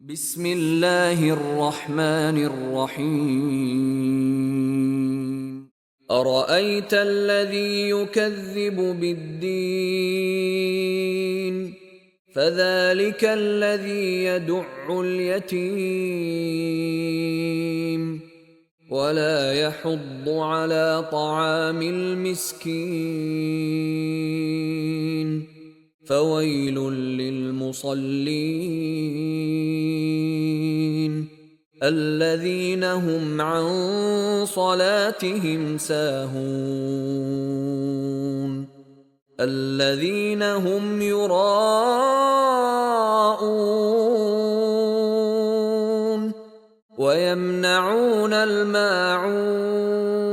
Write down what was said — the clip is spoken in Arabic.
بسم الله الرحمن الرحيم. أرأيت الذي يكذب بالدين فذلك الذي يدع اليتيم ولا يحض على طعام المسكين فويل للمصلين الذين هم عن صلاتهم ساهون الذين هم يراءون ويمنعون الماعون